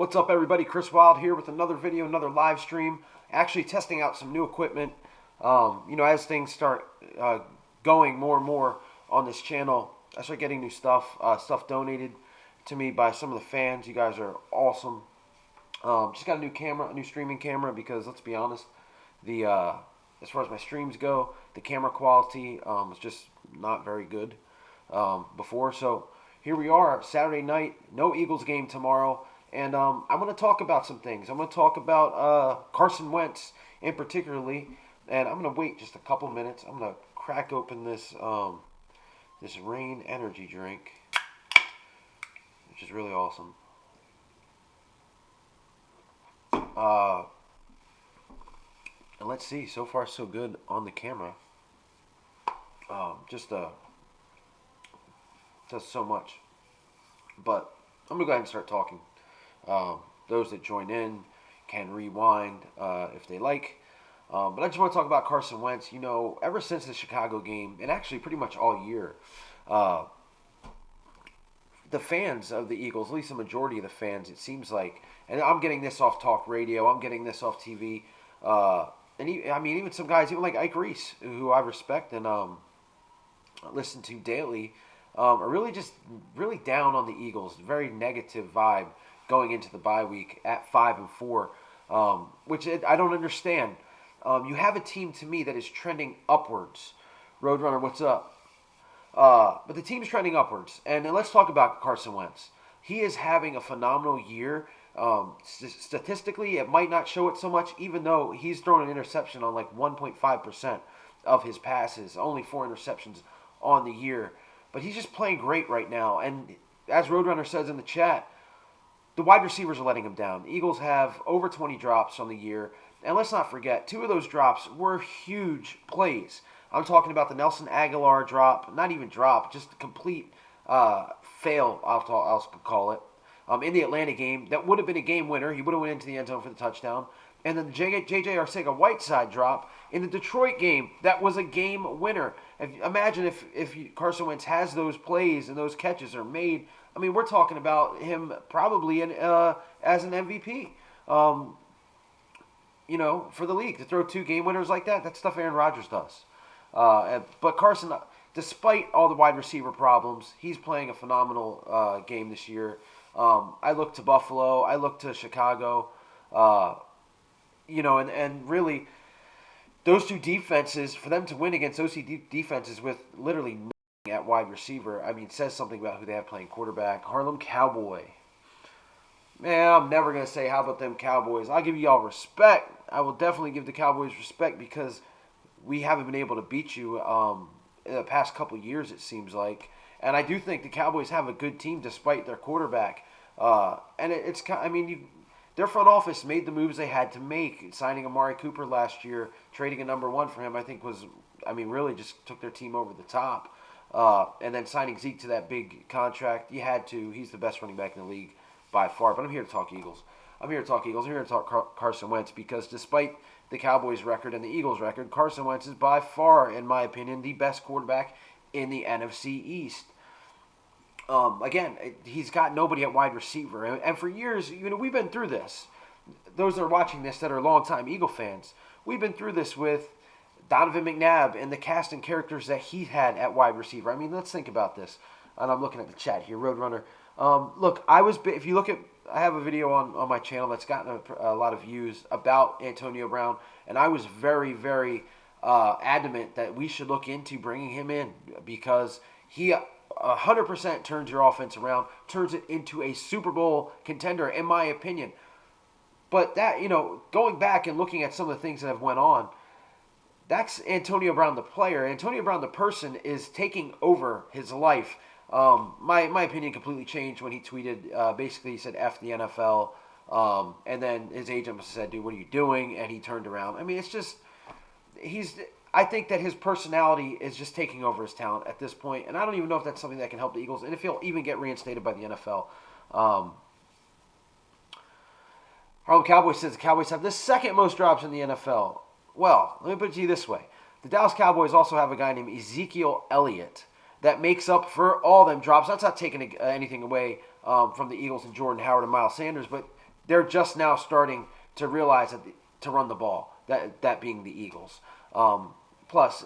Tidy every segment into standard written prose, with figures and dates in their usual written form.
What's up, everybody? Chris Wild here with another video, another live stream. Actually testing out some new equipment. As things start going more and more on this channel, I start getting new stuff donated to me by some of the fans. You guys are awesome. Just got a new camera, a new streaming camera, because let's be honest, the as far as my streams go, the camera quality was just not very good before. So here we are, Saturday night, no Eagles game tomorrow. And I'm going to talk about some things. I'm going to talk about Carson Wentz in particularly. And I'm going to wait just a couple minutes. I'm going to crack open this this Rain energy drink, which is really awesome. And let's see. So far, so good on the camera. Just does so much. But I'm going to go ahead and start talking. Those that join in can rewind if they like. But I just want to talk about Carson Wentz. Ever since the Chicago game, and actually pretty much all year, the fans of the Eagles, at least the majority of the fans, it seems like, and I'm getting this off talk radio, I'm getting this off TV, even some guys, even like Ike Reese, who I respect and listen to daily, are really down on the Eagles. Very negative vibe going into the bye week at 5-4, which I don't understand. You have a team to me that is trending upwards. Roadrunner, what's up? But the team's trending upwards, and then let's talk about Carson Wentz. He is having a phenomenal year. Statistically, it might not show it so much, even though he's thrown an interception on like 1.5% of his passes. Only 4 interceptions on the year, but he's just playing great right now. And as Roadrunner says in the chat, the wide receivers are letting him down. The Eagles have over 20 drops on the year. And let's not forget, 2 of those drops were huge plays. I'm talking about the Nelson Aguilar drop, not even drop, just a complete fail, I'll call it, in the Atlanta game. That would have been a game winner. He would have went into the end zone for the touchdown. And then the J.J. Arcega-Whiteside drop in the Detroit game, that was a game winner. Imagine if Carson Wentz has those plays and those catches are made. I mean, we're talking about him probably as an MVP. For the league, to throw 2 game winners like that, that's stuff Aaron Rodgers does. But Carson, despite all the wide receiver problems, he's playing a phenomenal game this year. I look to Buffalo, I look to Chicago, and really, those 2 defenses, for them to win against those 2 defenses with literally nothing at wide receiver, says something about who they have playing quarterback. Harlem Cowboy. Man, I'm never going to say how about them Cowboys. I'll give you all respect. I will definitely give the Cowboys respect because we haven't been able to beat you in the past couple years, it seems like. And I do think the Cowboys have a good team despite their quarterback. Their front office made the moves they had to make. Signing Amari Cooper last year, trading a number 1 for him, I think really just took their team over the top. And then signing Zeke to that big contract, you had to. He's the best running back in the league by far. But I'm here to talk Eagles. I'm here to talk Carson Wentz because despite the Cowboys' record and the Eagles' record, Carson Wentz is by far, in my opinion, the best quarterback in the NFC East. Again, he's got nobody at wide receiver. And for years, we've been through this. Those that are watching this that are longtime Eagle fans, we've been through this with Donovan McNabb and the cast and characters that he had at wide receiver. Let's think about this. And I'm looking at the chat here, Roadrunner. If you look at, I have a video on my channel that's gotten a lot of views about Antonio Brown, and I was very, very adamant that we should look into bringing him in because he 100% turns your offense around, turns it into a Super Bowl contender, in my opinion. But that, going back and looking at some of the things that have went on, that's Antonio Brown the player. Antonio Brown the person is taking over his life. My opinion completely changed when he tweeted, basically he said F the NFL, and then his agent said, dude, what are you doing? And he turned around. I think that his personality is just taking over his talent at this point, and I don't even know if that's something that can help the Eagles, and if he'll even get reinstated by the NFL. Harlem Cowboy says the Cowboys have the 2nd most drops in the NFL. Well, let me put it to you this way. The Dallas Cowboys also have a guy named Ezekiel Elliott that makes up for all them drops. That's not taking anything away from the Eagles and Jordan Howard and Miles Sanders, but they're just now starting to realize to run the ball. That being the Eagles. Plus,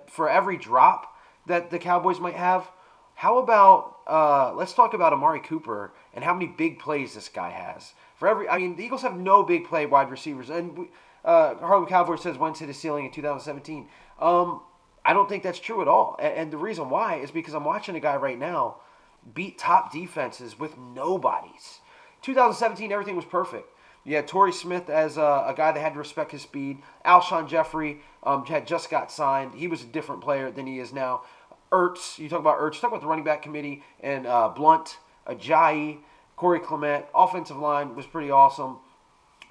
for every drop that the Cowboys might have, how about let's talk about Amari Cooper and how many big plays this guy has. The Eagles have no big play wide receivers, and Harlem Cowboy says Wentz hit his ceiling in 2017. I don't think that's true at all, and the reason why is because I'm watching a guy right now beat top defenses with nobodies. 2017, everything was perfect. You had Torrey Smith as a guy that had to respect his speed. Alshon Jeffrey had just got signed. He was a different player than he is now. Ertz, you talk about Ertz, talk about the running back committee, and Blunt, Ajayi, Corey Clement. Offensive line was pretty awesome,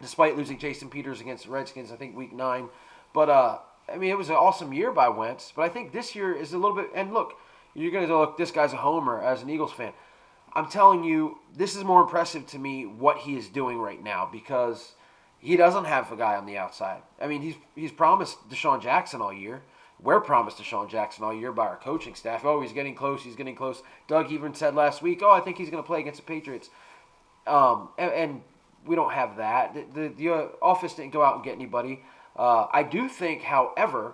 despite losing Jason Peters against the Redskins, I think, week 9. But, it was an awesome year by Wentz. But I think this year is a little bit, and look, you're going to go, look, this guy's a homer as an Eagles fan. I'm telling you, this is more impressive to me what he is doing right now because he doesn't have a guy on the outside. He's promised Deshaun Jackson all year. We're promised Deshaun Jackson all year by our coaching staff. Oh, he's getting close. He's getting close. Doug even said last week, I think he's going to play against the Patriots. And we don't have that. The office didn't go out and get anybody. I do think, however,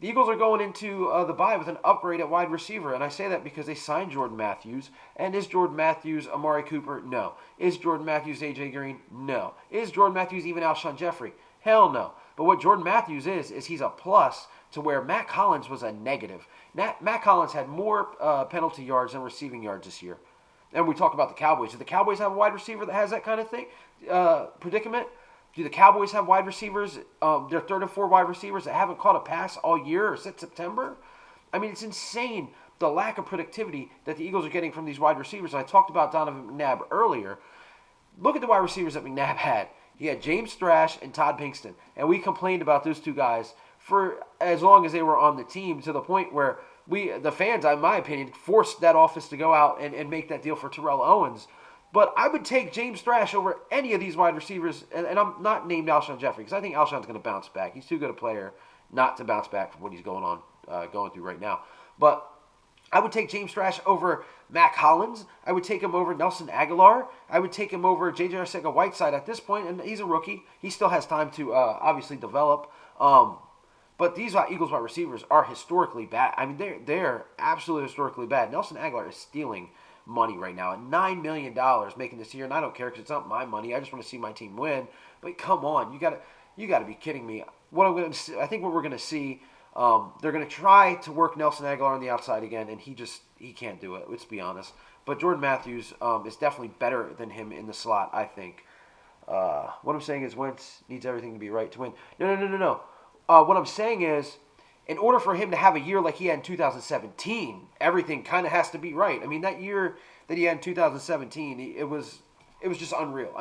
the Eagles are going into the bye with an upgrade at wide receiver, and I say that because they signed Jordan Matthews. And is Jordan Matthews Amari Cooper? No. Is Jordan Matthews A.J. Green? No. Is Jordan Matthews even Alshon Jeffrey? Hell no. But what Jordan Matthews is he's a plus to where Matt Collins was a negative. Matt Collins had more penalty yards than receiving yards this year. And we talk about the Cowboys. Do the Cowboys have a wide receiver that has that kind of thing, predicament? Do the Cowboys have wide receivers, their third and fourth wide receivers that haven't caught a pass all year or since September? It's insane the lack of productivity that the Eagles are getting from these wide receivers. I talked about Donovan McNabb earlier. Look at the wide receivers that McNabb had. He had James Thrash and Todd Pinkston. And we complained about those two guys for as long as they were on the team to the point where the fans, in my opinion, forced that office to go out and make that deal for Terrell Owens. But I would take James Thrash over any of these wide receivers, and I'm not named Alshon Jeffrey because I think Alshon's going to bounce back. He's too good a player not to bounce back from what he's going through right now. But I would take James Thrash over Mac Hollins. I would take him over Nelson Aguilar. I would take him over J.J. Arcega-Whiteside at this point, and he's a rookie. He still has time to obviously develop. But these Eagles wide receivers are historically bad. They're absolutely historically bad. Nelson Aguilar is stealing money right now at $9 million making this year, and I don't care because it's not my money. I just want to see my team win. But come on, you got to be kidding me. I think what we're going to see, they're going to try to work Nelson Aguilar on the outside again, and he can't do it. Let's be honest. But Jordan Matthews is definitely better than him in the slot, I think. What I'm saying is Wentz needs everything to be right to win. No. What I'm saying is, in order for him to have a year like he had in 2017, everything kind of has to be right. That year that he had in 2017, it was just unreal.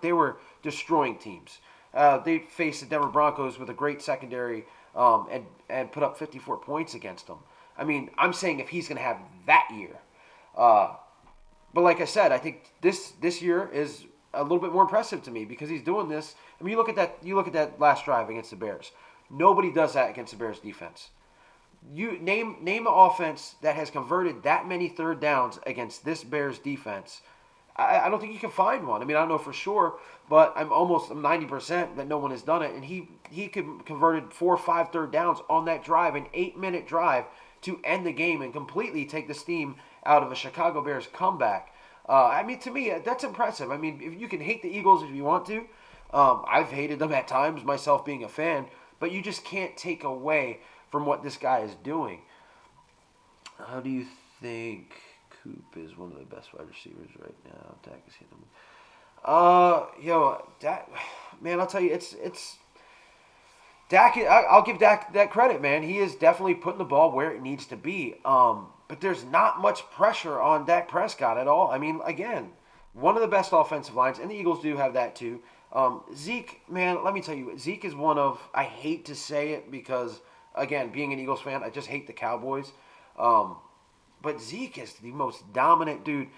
They were destroying teams. They faced the Denver Broncos with a great secondary and put up 54 points against them. I'm saying if he's going to have that year. But like I said, I think this year is a little bit more impressive to me because he's doing this. You look at that last drive against the Bears. Nobody does that against the Bears defense. You name an offense that has converted that many third downs against this Bears defense. I don't think you can find one. I don't know for sure, but I'm 90% that no one has done it. And he converted 4 or 5 third downs on that drive, an 8-minute drive to end the game and completely take the steam out of a Chicago Bears comeback. To me, that's impressive. If you can hate the Eagles if you want to. I've hated them at times, myself being a fan. But you just can't take away from what this guy is doing. How do you think Coop is one of the best wide receivers right now? Dak is hitting him. Dak, man, I'll tell you, it's Dak. I'll give Dak that credit, man. He is definitely putting the ball where it needs to be. But there's not much pressure on Dak Prescott at all. Again, one of the best offensive lines, and the Eagles do have that too. Zeke, man, let me tell you, Zeke is one of, I hate to say it because, again, being an Eagles fan, I just hate the Cowboys. But Zeke is the most dominant dude.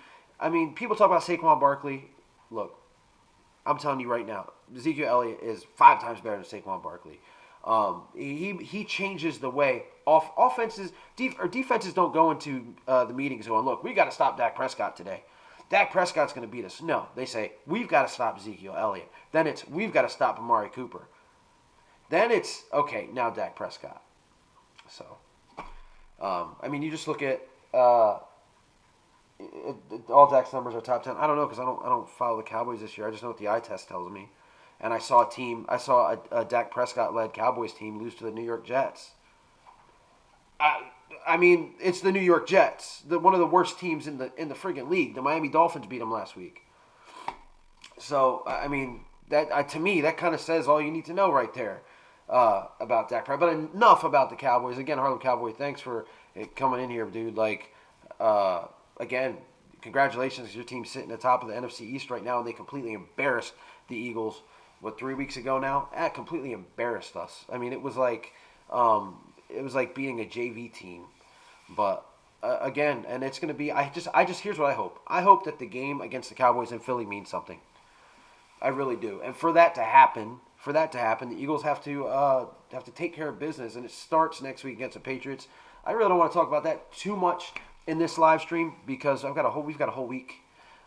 People talk about Saquon Barkley. Look, I'm telling you right now, Ezekiel Elliott is 5 times better than Saquon Barkley. He changes the way defenses don't go into the meetings going, look, we got to stop Dak Prescott today. Dak Prescott's going to beat us. No, they say, we've got to stop Ezekiel Elliott. Then it's, we've got to stop Amari Cooper. Then it's, okay, now Dak Prescott. So, I mean, you just look at all Dak's numbers are top 10. I don't know because I don't follow the Cowboys this year. I just know what the eye test tells me. And I saw a Dak Prescott-led Cowboys team lose to the New York Jets. I mean, it's the New York Jets, one of the worst teams in the friggin' league. The Miami Dolphins beat them last week. So I mean, that to me that kind of says all you need to know right there about Dak Prescott. But enough about the Cowboys. Again, Harlem Cowboy, thanks for coming in here, dude. Like, again, congratulations, your team's sitting at the top of the NFC East right now, and they completely embarrassed the Eagles. 3 weeks ago now? Completely embarrassed us. I mean, it was like beating a JV team. But again, and it's going to be. I just here's what I hope. I hope that the game against the Cowboys in Philly means something. I really do. And for that to happen, the Eagles have to take care of business, and it starts next week against the Patriots. I really don't want to talk about that too much in this live stream because we've got a whole week.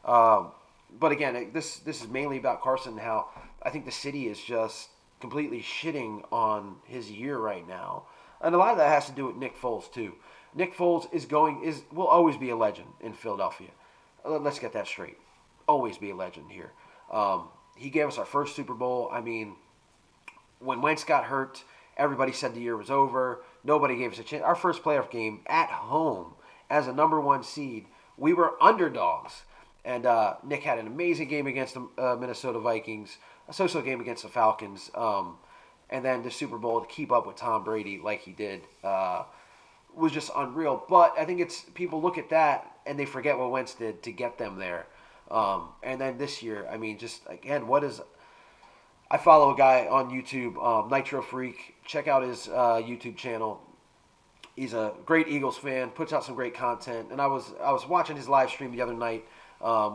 But again, this is mainly about Carson and how I think the city is just completely shitting on his year right now. And a lot of that has to do with Nick Foles, too. Nick Foles will always be a legend in Philadelphia. Let's get that straight. Always be a legend here. He gave us our first Super Bowl. I mean, when Wentz got hurt, everybody said the year was over. Nobody gave us a chance. Our first playoff game at home as a number 1 seed, we were underdogs. And Nick had an amazing game against the Minnesota Vikings, a so-so game against the Falcons, and then the Super Bowl to keep up with Tom Brady like he did was just unreal. But I think it's people look at that and they forget what Wentz did to get them there. And then this year, I mean, just again, I follow a guy on YouTube, Nitro Freak. Check out his YouTube channel. He's a great Eagles fan, puts out some great content. And I was watching his live stream the other night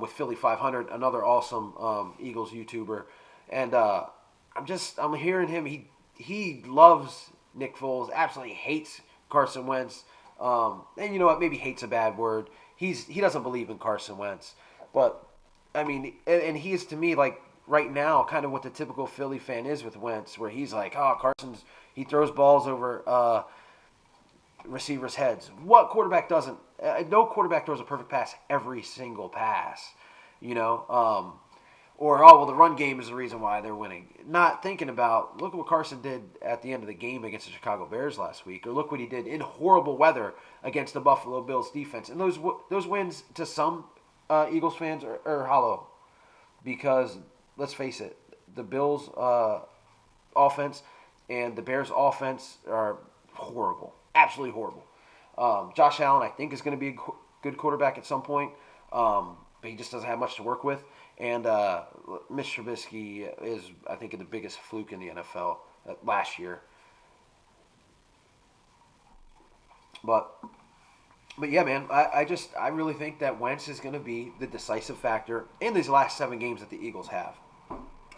with Philly 500, another awesome Eagles YouTuber. And I'm hearing him. He loves Nick Foles, absolutely hates Carson Wentz. And you know what? Maybe hate's a bad word. He doesn't believe in Carson Wentz. But, I mean, and he is to me like right now kind of what the typical Philly fan is with Wentz, where he's like, oh, he throws balls over receivers' heads. What quarterback doesn't? No quarterback throws a perfect pass every single pass, you know? Or, oh, well, the run game is the reason why they're winning. Not thinking about, look at what Carson did at the end of the game against the Chicago Bears last week, or look what he did in horrible weather against the Buffalo Bills defense. And those wins to some Eagles fans are hollow because, let's face it, the Bills' offense and the Bears' offense are horrible, absolutely horrible. Josh Allen, I think, is going to be a good quarterback at some point, but he just doesn't have much to work with. And Mitch Trubisky is, I think, the biggest fluke in the NFL last year. But yeah, man, I really think that Wentz is going to be the decisive factor in these last 7 games that the Eagles have.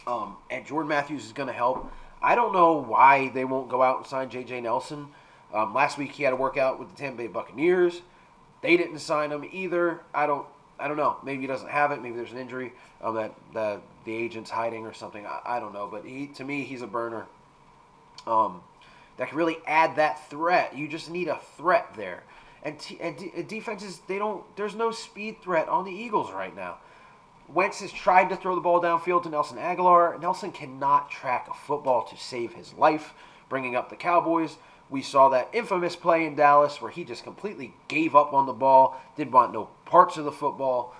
And Jordan Matthews is going to help. I don't know why they won't go out and sign J.J. Nelson. Last week he had a workout with the Tampa Bay Buccaneers. They didn't sign him either. I don't know. Maybe he doesn't have it. Maybe there's an injury that the agent's hiding or something. I don't know. But to me, he's a burner. That can really add that threat. You just need a threat there. And defenses, there's no speed threat on the Eagles right now. Wentz has tried to throw the ball downfield to Nelson Aguilar. Nelson cannot track a football to save his life. Bringing up the Cowboys, we saw that infamous play in Dallas where he just completely gave up on the ball, didn't want no parts of the football.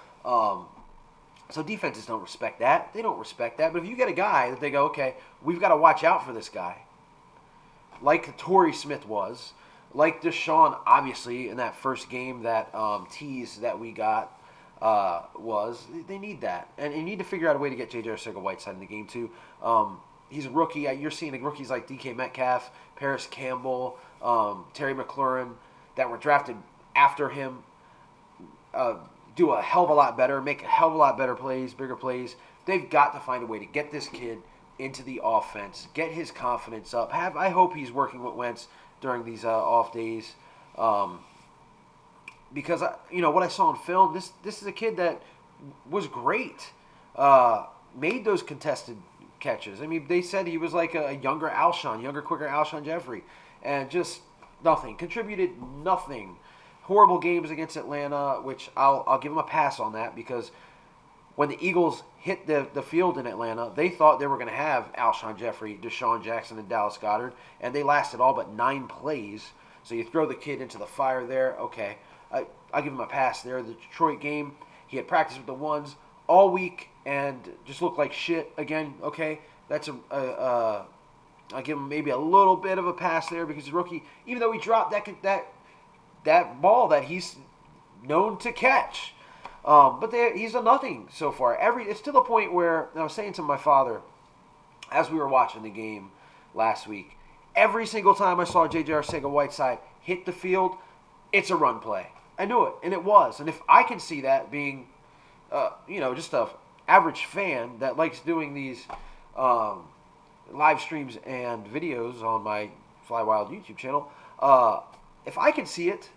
So defenses don't respect that. They don't respect that. But if you get a guy that they go, okay, we've got to watch out for this guy, like Torrey Smith was, like Deshaun, obviously, in that first game, that tease that we got they need that. And you need to figure out a way to get J.J. Arcega-Whiteside in the game, too. He's a rookie. You're seeing rookies like DK Metcalf, Paris Campbell, Terry McLaurin that were drafted after him do a hell of a lot better, make a hell of a lot better plays, bigger plays. They've got to find a way to get this kid into the offense, get his confidence up. I hope he's working with Wentz during these off days, because what I saw in film, this is a kid that was great. Made those contested catches. I mean, they said he was like a younger Alshon, younger, quicker Alshon Jeffrey, and just nothing. Contributed nothing. Horrible games against Atlanta, which I'll give him a pass on that because when the Eagles hit the field in Atlanta, they thought they were going to have Alshon Jeffrey, Deshaun Jackson, and Dallas Goedert, and they lasted all but 9 plays. So you throw the kid into the fire there. Okay, I'll give him a pass there. The Detroit game, he had practiced with the ones all week and just looked like shit again. Okay, that's I'll give him maybe a little bit of a pass there because he's a rookie, even though he dropped that ball that he's known to catch. But he's done nothing so far. It's to the point where I was saying to my father as we were watching the game last week, every single time I saw J.J. Arcega-Whiteside hit the field, it's a run play. I knew it, and it was. And if I can see that being, just a average fan that likes doing these live streams and videos on my Fly Wild YouTube channel, if I can see it,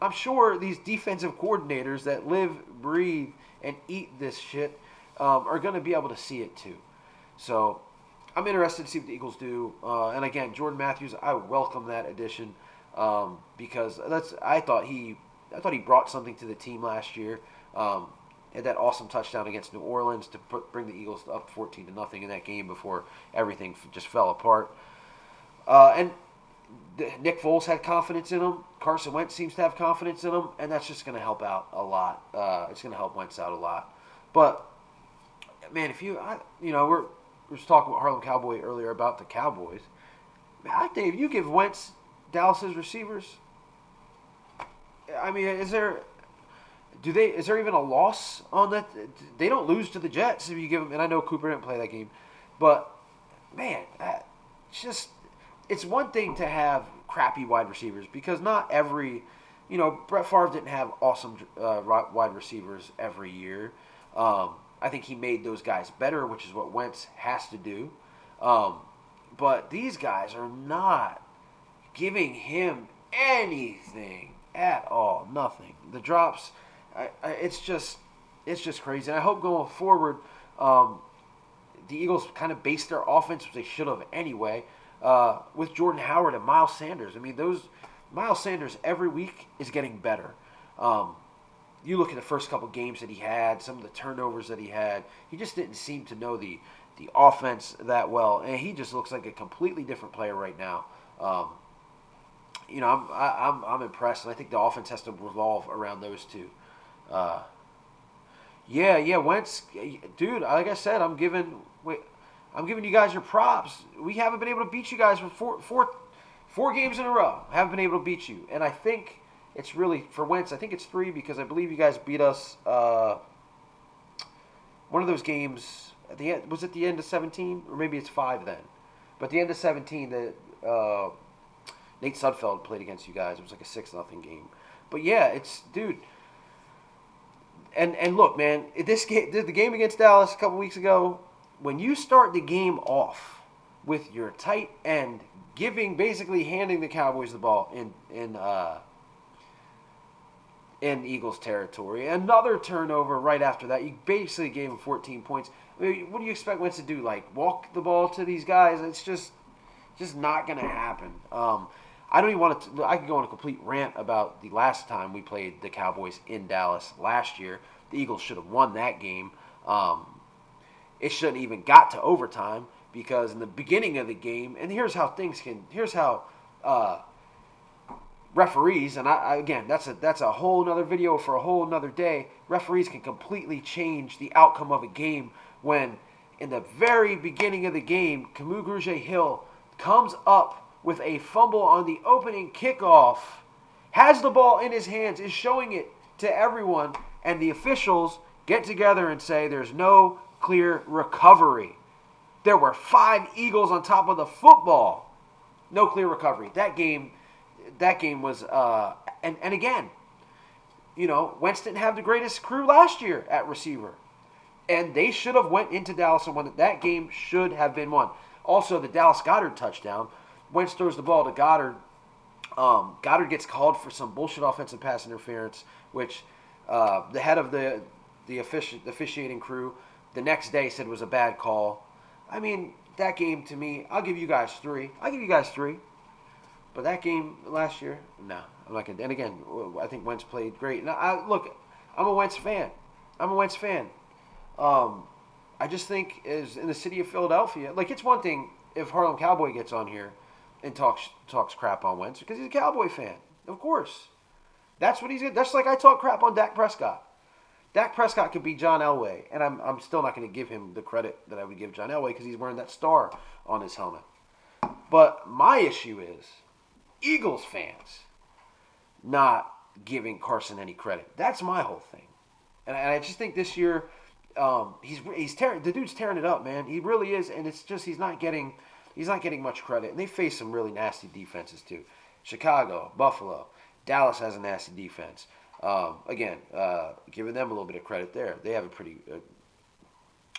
I'm sure these defensive coordinators that live, breathe, and eat this shit are going to be able to see it too. So I'm interested to see what the Eagles do. And again, Jordan Matthews, I welcome that addition because I thought he brought something to the team last year. Had that awesome touchdown against New Orleans to bring the Eagles up 14-0 in that game before everything just fell apart. And Nick Foles had confidence in him. Carson Wentz seems to have confidence in him, and that's just going to help out a lot. It's going to help Wentz out a lot. But man, we're just talking about Harlem Cowboy earlier about the Cowboys. Man, I think if you give Wentz Dallas's receivers, I mean, is there even a loss on that? They don't lose to the Jets if you give them. And I know Cooper didn't play that game, but man, it's one thing to have crappy wide receivers because not every, Brett Favre didn't have awesome wide receivers every year. I think he made those guys better, which is what Wentz has to do. But these guys are not giving him anything at all. Nothing. The drops, it's just crazy. And I hope going forward, the Eagles kind of base their offense, which they should have anyway, with Jordan Howard and Miles Sanders. I mean, Miles Sanders every week is getting better. You look at the first couple games that he had, some of the turnovers that he had. He just didn't seem to know the offense that well, and he just looks like a completely different player right now. I'm impressed, and I think the offense has to revolve around those two. Wentz, dude. Like I said, I'm giving you guys your props. We haven't been able to beat you guys for four games in a row. Haven't been able to beat you, and I think it's really for Wentz. I think it's 3 because I believe you guys beat us. One of those games at the end, was it the end of 17 or maybe it's 5 then? But the end of 17, Nate Sudfeld played against you guys. It was like a 6-0 game. But yeah, it's dude. And look, man, the game against Dallas a couple weeks ago. When you start the game off with your tight end basically handing the Cowboys the ball in Eagles territory, another turnover right after that, you basically gave them 14 points. I mean, what do you expect Wentz to do? Like walk the ball to these guys? It's just not going to happen. I don't even want to. I could go on a complete rant about the last time we played the Cowboys in Dallas last year. The Eagles should have won that game. It shouldn't even got to overtime because in the beginning of the game, and here's how referees, and again, that's a whole nother video for a whole nother day. Referees can completely change the outcome of a game when in the very beginning of the game, Camus Grugier-Hill comes up with a fumble on the opening kickoff, has the ball in his hands, is showing it to everyone, and the officials get together and say there's no clear recovery. There were 5 Eagles on top of the football. No clear recovery. That game was, and again, Wentz didn't have the greatest crew last year at receiver. And they should have went into Dallas and won it. That game should have been won. Also, the Dallas Goedert touchdown. Wentz throws the ball to Goddard. Goddard gets called for some bullshit offensive pass interference, which the head of the the officiating crew the next day said was a bad call. I mean, that game to me, I'll give you guys three. But that game last year, no, I'm not gonna. And again, I think Wentz played great. Now, look, I'm a Wentz fan. I just think is in the city of Philadelphia. Like, it's one thing if Harlem Cowboy gets on here and talks crap on Wentz because he's a Cowboy fan. Of course, that's what he's. That's like I talk crap on Dak Prescott. Dak Prescott could be John Elway, and I'm still not going to give him the credit that I would give John Elway because he's wearing that star on his helmet. But my issue is Eagles fans not giving Carson any credit. That's my whole thing, and I just think this year he's tearing the dude's tearing it up, man. He really is, and it's just he's not getting much credit. And they face some really nasty defenses too. Chicago, Buffalo, Dallas has a nasty defense. Again, giving them a little bit of credit there. They have a pretty.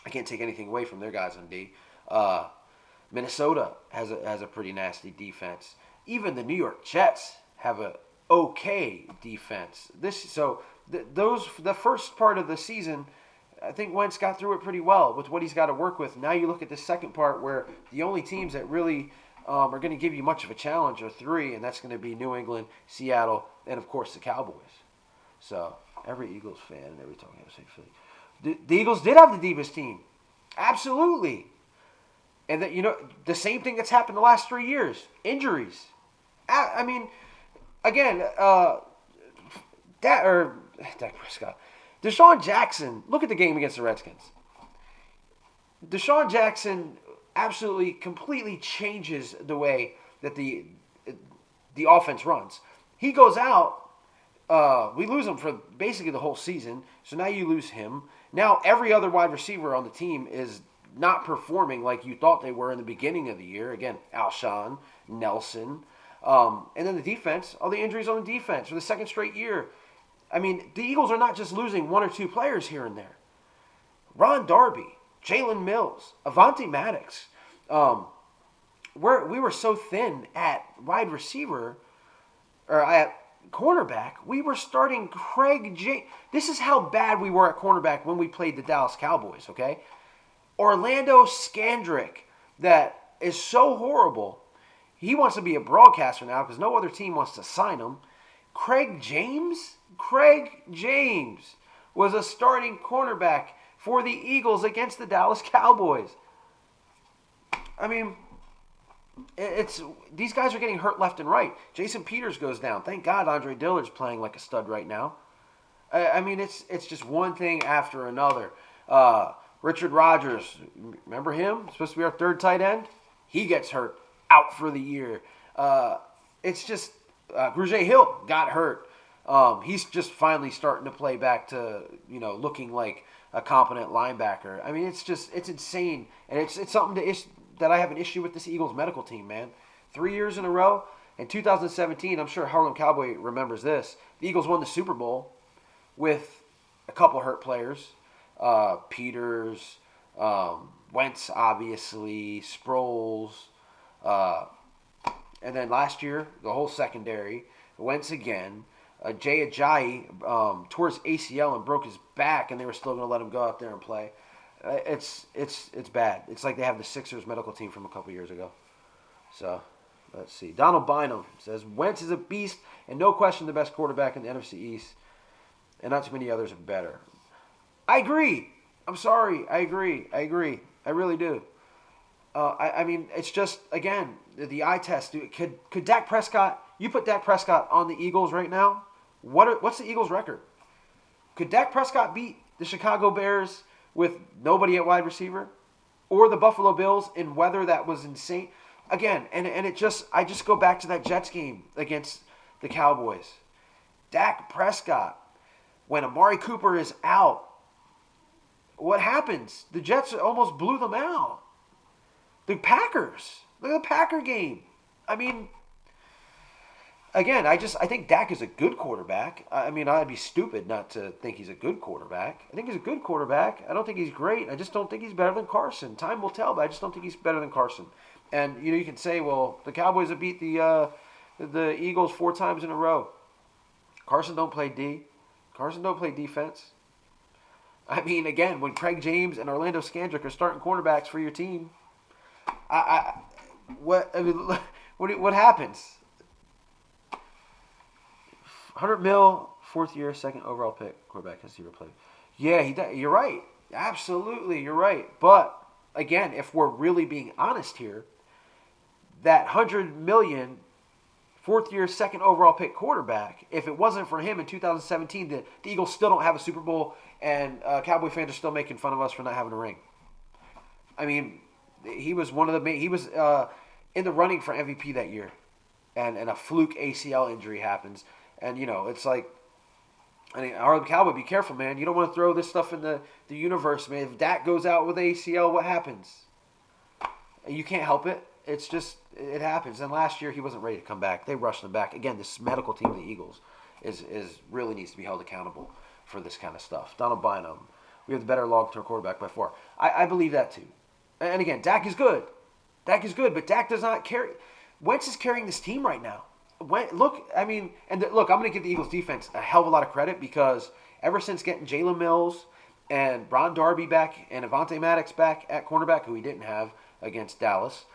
I can't take anything away from their guys on D. Minnesota has a pretty nasty defense. Even the New York Jets have a okay defense. The first part of the season, I think Wentz got through it pretty well with what he's got to work with. Now you look at the second part where the only teams that really are going to give you much of a challenge are three, and that's going to be New England, Seattle, and of course the Cowboys. So every Eagles fan and every talking about Philly, the Eagles did have the deepest team, absolutely, and that the same thing that's happened the last 3 years, injuries. I mean, again, Dak Prescott, Deshaun Jackson. Look at the game against the Redskins. Deshaun Jackson absolutely, completely changes the way that the offense runs. He goes out. We lose him for basically the whole season. So now you lose him. Now every other wide receiver on the team is not performing like you thought they were in the beginning of the year. Again, Alshon, Nelson. And then the defense, all the injuries on the defense for the second straight year. I mean, the Eagles are not just losing one or two players here and there. Ron Darby, Jalen Mills, Avonte Maddox. We were so thin at wide receiver, or at cornerback, we were starting Craig James. This is how bad we were at cornerback when we played the Dallas Cowboys, okay? Orlando Scandrick, that is so horrible. He wants to be a broadcaster now because no other team wants to sign him. Craig James was a starting cornerback for the Eagles against the Dallas Cowboys. I mean, these guys are getting hurt left and right. Jason Peters goes down. Thank God Andre Dillard's playing like a stud right now. I mean, it's just one thing after another. Richard Rodgers, remember him? Supposed to be our third tight end. He gets hurt, out for the year. It's just Grugier Hill got hurt. He's just finally starting to play back to looking like a competent linebacker. I mean, it's insane, and it's something that I have an issue with this Eagles medical team, man. 3 years in a row. In 2017, I'm sure Harlem Cowboy remembers this. The Eagles won the Super Bowl with a couple hurt players. Peters, Wentz, obviously, Sproles. And then last year, the whole secondary. Wentz again. Jay Ajayi tore his ACL and broke his back, and they were still going to let him go out there and play. It's bad. It's like they have the Sixers medical team from a couple years ago. So, let's see. Donald Bynum says, Wentz is a beast and no question the best quarterback in the NFC East. And not too many others are better. I agree. I'm sorry. I agree. I really do. I mean, it's just, again, the eye test. Could Dak Prescott, you put Dak Prescott on the Eagles right now? What's the Eagles' record? Could Dak Prescott beat the Chicago Bears with nobody at wide receiver? Or the Buffalo Bills in weather that was insane? Again, and I just go back to that Jets game against the Cowboys. Dak Prescott, when Amari Cooper is out, what happens? The Jets almost blew them out. The Packers. Look at the Packer game. I mean, again, I think Dak is a good quarterback. I mean, I'd be stupid not to think he's a good quarterback. I think he's a good quarterback. I don't think he's great. I just don't think he's better than Carson. Time will tell, but I just don't think he's better than Carson. And, you can say, well, the Cowboys have beat the Eagles 4 times in a row. Carson don't play D. Carson don't play defense. I mean, again, when Craig James and Orlando Scandrick are starting cornerbacks for your team, I what I mean, what happens? 100 mil, fourth year, second overall pick, quarterback has zero play. Yeah, you're right. Absolutely, you're right. But again, if we're really being honest here, that 100 million fourth year, second overall pick quarterback, if it wasn't for him in 2017, the Eagles still don't have a Super Bowl, and Cowboy fans are still making fun of us for not having a ring. I mean, he was one of the main. He was in the running for MVP that year, and a fluke ACL injury happens, and it's like. I mean, our Cowboy, be careful, man. You don't want to throw this stuff in the universe, man. If Dak goes out with ACL, what happens? You can't help it. It's just, it happens. And last year, he wasn't ready to come back. They rushed him back. Again, this medical team of the Eagles is really needs to be held accountable for this kind of stuff. Donald Bynum, we have the better long-term quarterback by far. I believe that, too. And again, Dak is good. Dak is good, but Dak does not carry. Wentz is carrying this team right now. Look, I mean, I'm going to give the Eagles defense a hell of a lot of credit because ever since getting Jalen Mills and Ron Darby back and Avonte Maddox back at cornerback, who we didn't have against Dallas,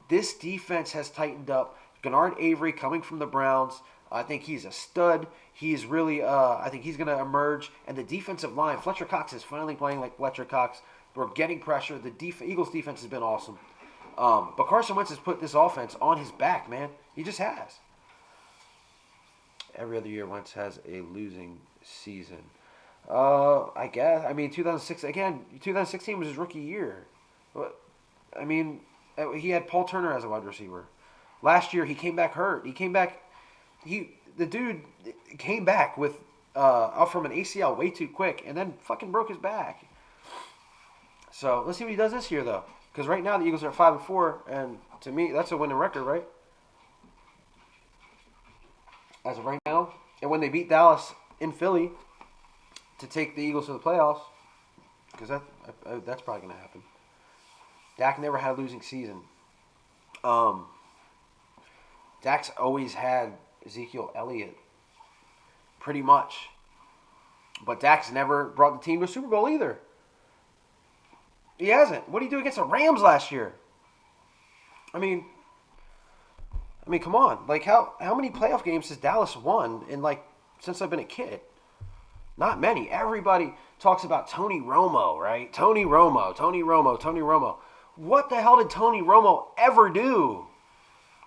this defense has tightened up. Gennard Avery coming from the Browns, I think he's a stud. He's really, I think he's going to emerge. And the defensive line, Fletcher Cox is finally playing like Fletcher Cox. We're getting pressure. The Eagles defense has been awesome. But Carson Wentz has put this offense on his back, man. He just has. Every other year, Wentz has a losing season. I guess. I mean, 2016 was his rookie year. I mean, he had Paul Turner as a wide receiver. Last year, he came back hurt. The dude came back with up from an ACL way too quick, and then fucking broke his back. So let's see what he does this year, though. Because right now the Eagles are at 5-4, and to me that's a winning record, right? As of right now, and when they beat Dallas in Philly to take the Eagles to the playoffs, because that's probably going to happen. Dak never had a losing season. Dak's always had Ezekiel Elliott, pretty much, but Dak's never brought the team to a Super Bowl either. He hasn't. What did he do against the Rams last year? I mean, come on. Like, how many playoff games has Dallas won since I've been a kid? Not many. Everybody talks about Tony Romo, right? Tony Romo. What the hell did Tony Romo ever do?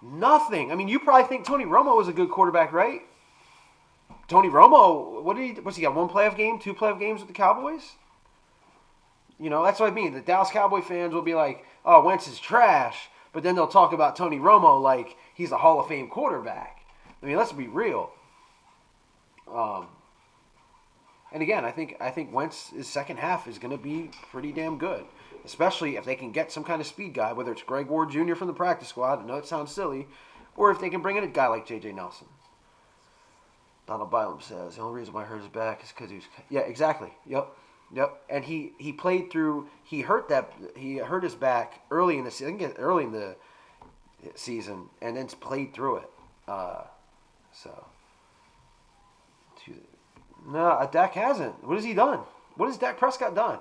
Nothing. I mean, you probably think Tony Romo was a good quarterback, right? Tony Romo, what's he got? One playoff game, two playoff games with the Cowboys? That's what I mean. The Dallas Cowboy fans will be like, oh, Wentz is trash. But then they'll talk about Tony Romo like he's a Hall of Fame quarterback. I mean, let's be real. And again, I think Wentz's second half is going to be pretty damn good. Especially if they can get some kind of speed guy, whether it's Greg Ward Jr. from the practice squad, I know it sounds silly, or if they can bring in a guy like J.J. Nelson. Donald Bynum says, the only reason why I hurt his back is because he was... Yeah, exactly. Yep. And he played through... He hurt his back early in the season, and then played through it. No, Dak hasn't. What has he done? What has Dak Prescott done?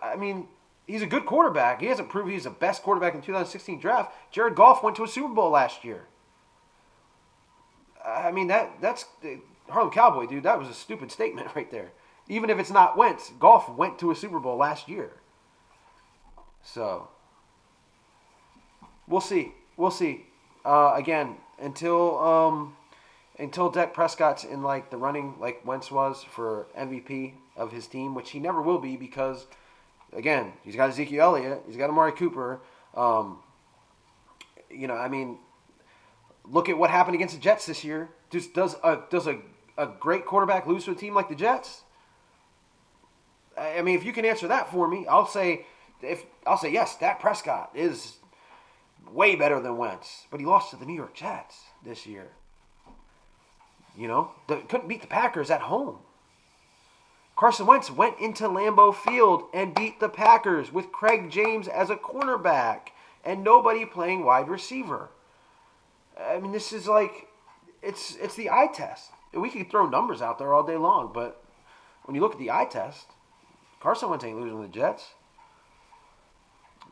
I mean... He's a good quarterback. He hasn't proved he's the best quarterback in the 2016 draft. Jared Goff went to a Super Bowl last year. I mean, that's Harlem Cowboy, dude. That was a stupid statement right there. Even if it's not Wentz, Goff went to a Super Bowl last year. So, we'll see. Again, until Dak Prescott's in the running like Wentz was for MVP of his team, which he never will be because... Again, he's got Ezekiel Elliott. He's got Amari Cooper. I mean, look at what happened against the Jets this year. Does a great quarterback lose to a team like the Jets? I mean, if you can answer that for me, I'll say yes. Dak Prescott is way better than Wentz, but he lost to the New York Jets this year. Couldn't beat the Packers at home. Carson Wentz went into Lambeau Field and beat the Packers with Craig James as a cornerback and nobody playing wide receiver. I mean, this is it's the eye test. We could throw numbers out there all day long, but when you look at the eye test, Carson Wentz ain't losing to the Jets.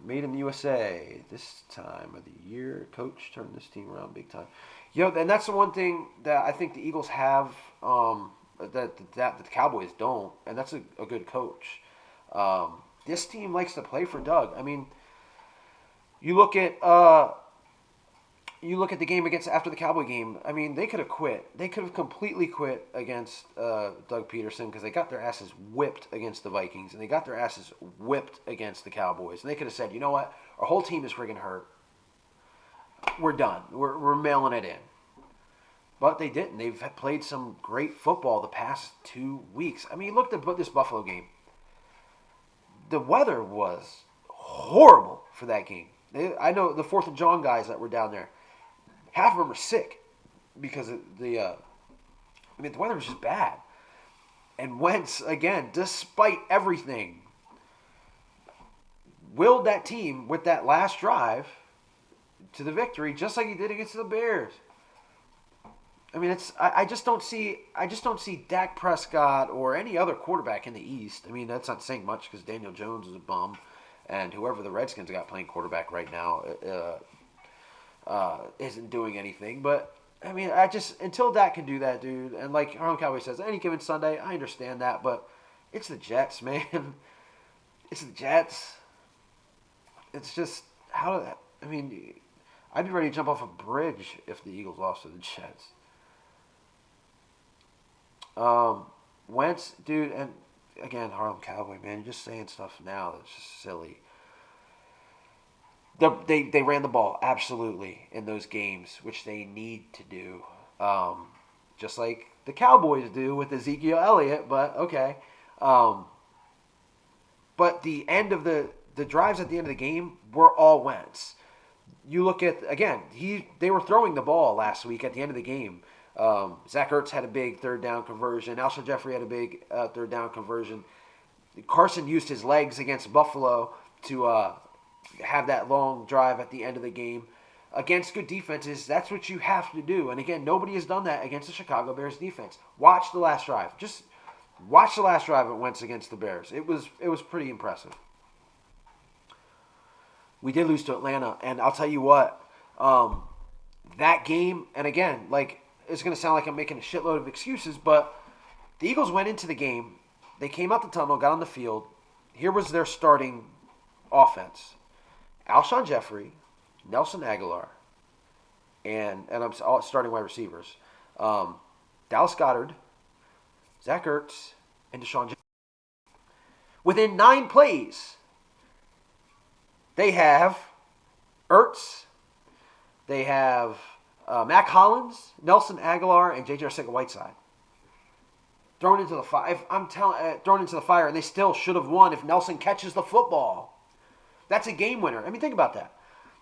Made in the USA this time of the year. Coach turned this team around big time. And that's the one thing that I think the Eagles have that the Cowboys don't, and that's a good coach. This team likes to play for Doug. I mean, you look at the game after the Cowboy game. I mean, they could have quit. They could have completely quit against Doug Peterson because they got their asses whipped against the Vikings and they got their asses whipped against the Cowboys. And they could have said, you know what, our whole team is friggin' hurt. We're done. We're mailing it in. But they didn't. They've played some great football the past 2 weeks. I mean, look at this Buffalo game. The weather was horrible for that game. I know the 4th of John guys that were down there. Half of them are sick because of the weather was just bad. And Wentz, again, despite everything, willed that team with that last drive to the victory, just like he did against the Bears. I mean, I just don't see Dak Prescott or any other quarterback in the East. I mean, that's not saying much because Daniel Jones is a bum, and whoever the Redskins got playing quarterback right now isn't doing anything. But I mean, until Dak can do that, dude, and like Harlem Cowboy says, any given Sunday, I understand that, but it's the Jets, man. It's the Jets. It's just I mean, I'd be ready to jump off a bridge if the Eagles lost to the Jets. Wentz, dude, and again, Harlem Cowboy, man, you're just saying stuff now that's just silly. They ran the ball, absolutely, in those games, which they need to do. Just like the Cowboys do with Ezekiel Elliott, but okay. But the end of the drives at the end of the game were all Wentz. You look at, again, they were throwing the ball last week at the end of the game. Zach Ertz had a big third down conversion. Alshon Jeffrey had a big third down conversion. Carson used his legs against Buffalo to have that long drive at the end of the game. Against good defenses, that's what you have to do. And again, nobody has done that against the Chicago Bears defense. Watch the last drive. Just watch the last drive it went against the Bears. It was pretty impressive. We did lose to Atlanta, and I'll tell you what, that game, and again, like, it's going to sound like I'm making a shitload of excuses, but the Eagles went into the game. They came out the tunnel, got on the field. Here was their starting offense. Alshon Jeffrey, Nelson Aguilar, and I'm starting wide receivers. Dallas Goedert, Zach Ertz, and Deshaun Jackson. Within 9 plays, they have Ertz, they have Mac Hollins, Nelson Aguilar, and J.J. Arcega-Whiteside. Thrown into the fire. Thrown into the fire, and they still should have won if Nelson catches the football. That's a game winner. I mean, think about that.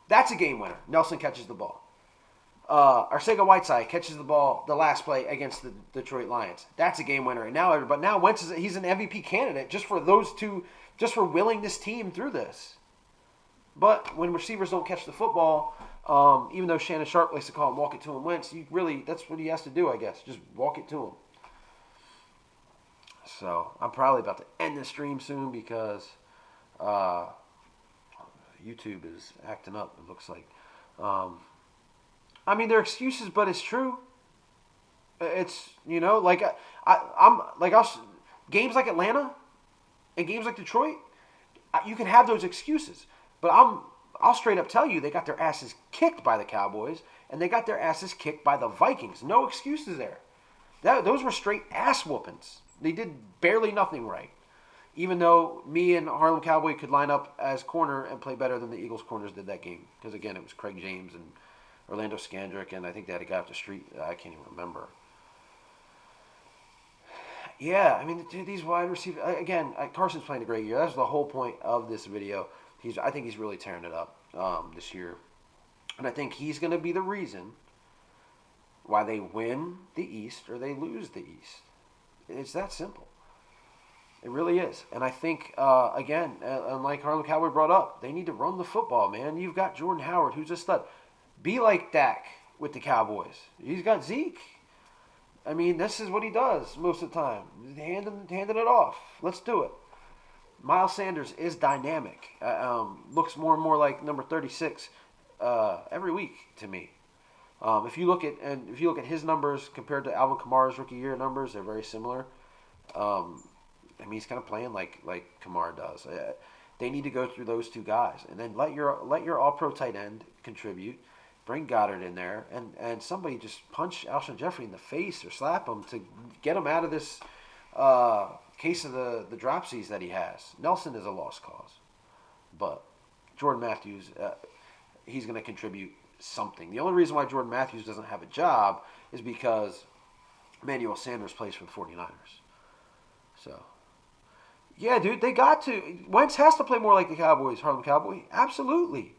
That's a game winner. Nelson catches the ball. Arcega-Whiteside catches the ball the last play against the Detroit Lions. That's a game winner. And now Wentz he's an MVP candidate just for those two, just for willing this team through this. But when receivers don't catch the football, even though Shannon Sharp likes to call him walk it to him Wentz, that's what he has to do, I guess. Just walk it to him. So I'm probably about to end this stream soon because YouTube is acting up, it looks like. I mean, they're excuses, but it's true. It's, like games like Atlanta and games like Detroit, you can have those excuses. But I'll straight up tell you, they got their asses kicked by the Cowboys, and they got their asses kicked by the Vikings. No excuses there. Those were straight ass whoopings. They did barely nothing right. Even though me and Harlem Cowboy could line up as corner and play better than the Eagles corners did that game. Because, again, it was Craig James and Orlando Scandrick, and I think they had a guy off the street. I can't even remember. Yeah, I mean, these wide receivers, again, Carson's playing a great year. That's the whole point of this video. I think he's really tearing it up this year. And I think he's going to be the reason why they win the East or they lose the East. It's that simple. It really is. And I think, again, like Harlem Cowboy brought up, they need to run the football, man. You've got Jordan Howard, who's a stud. Be like Dak with the Cowboys. He's got Zeke. I mean, this is what he does most of the time. Handing it off. Let's do it. Miles Sanders is dynamic. Looks more and more like number 36 every week to me. If you look at his numbers compared to Alvin Kamara's rookie year numbers, they're very similar. I mean, he's kind of playing like Kamara does. They need to go through those two guys, and then let your All Pro tight end contribute. Bring Goddard in there, and somebody just punch Alshon Jeffrey in the face or slap him to get him out of this case of the dropsies that he has. Nelson is a lost cause, but Jordan Matthews, he's going to contribute something. The only reason why Jordan Matthews doesn't have a job is because Emmanuel Sanders plays for the 49ers. So, yeah, dude, they got to. Wentz has to play more like the Cowboys, Harlem Cowboy. Absolutely.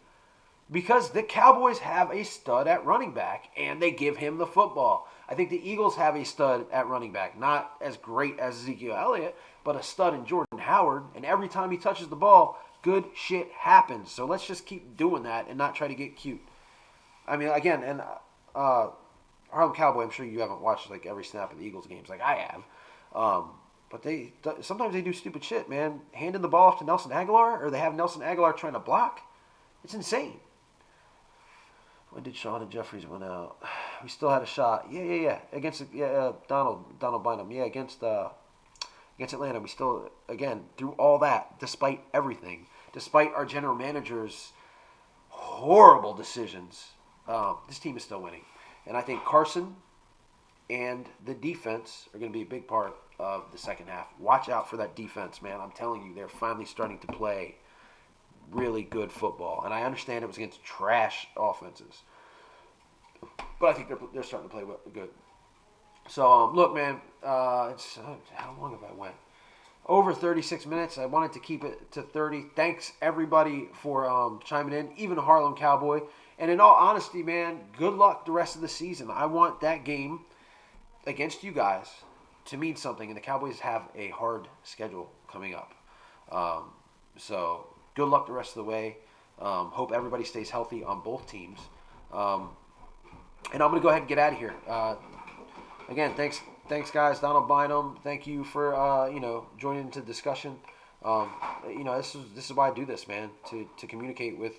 Because the Cowboys have a stud at running back, and they give him the football. I think the Eagles have a stud at running back. Not as great as Ezekiel Elliott, but a stud in Jordan Howard. And every time he touches the ball, good shit happens. So let's just keep doing that and not try to get cute. I mean, again, and Harlem Cowboy, I'm sure you haven't watched like every snap of the Eagles games like I have. But sometimes they do stupid shit, man. Handing the ball off to Nelson Aguilar, or they have Nelson Aguilar trying to block. It's insane. When did Sean and Jeffries win out? We still had a shot. Yeah. Against Donald Bynum. Yeah, against Atlanta. We still, again, through all that, despite everything, despite our general manager's horrible decisions, this team is still winning. And I think Carson and the defense are going to be a big part of the second half. Watch out for that defense, man. I'm telling you, they're finally starting to play really good football. And I understand it was against trash offenses, but I think they're starting to play good. So, look, man, it's how long have I went? Over 36 minutes. I wanted to keep it to 30. Thanks, everybody, for chiming in, even Harlem Cowboy. And in all honesty, man, good luck the rest of the season. I want that game against you guys to mean something, and the Cowboys have a hard schedule coming up. So good luck the rest of the way. Hope everybody stays healthy on both teams. And I'm going to go ahead and get out of here. Again, thanks, guys. Donald Bynum, thank you for joining into the discussion. This is why I do this, man, to communicate with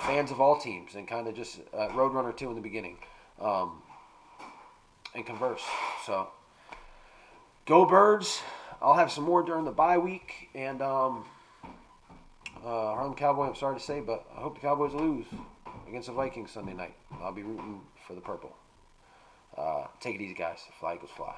fans of all teams and kind of just Roadrunner 2 in the beginning, and converse. So go Birds. I'll have some more during the bye week, and Harlem Cowboy, I'm sorry to say, but I hope the Cowboys lose against the Vikings Sunday night. I'll be rooting for the purple. Take it easy, guys. Fly Eagles fly.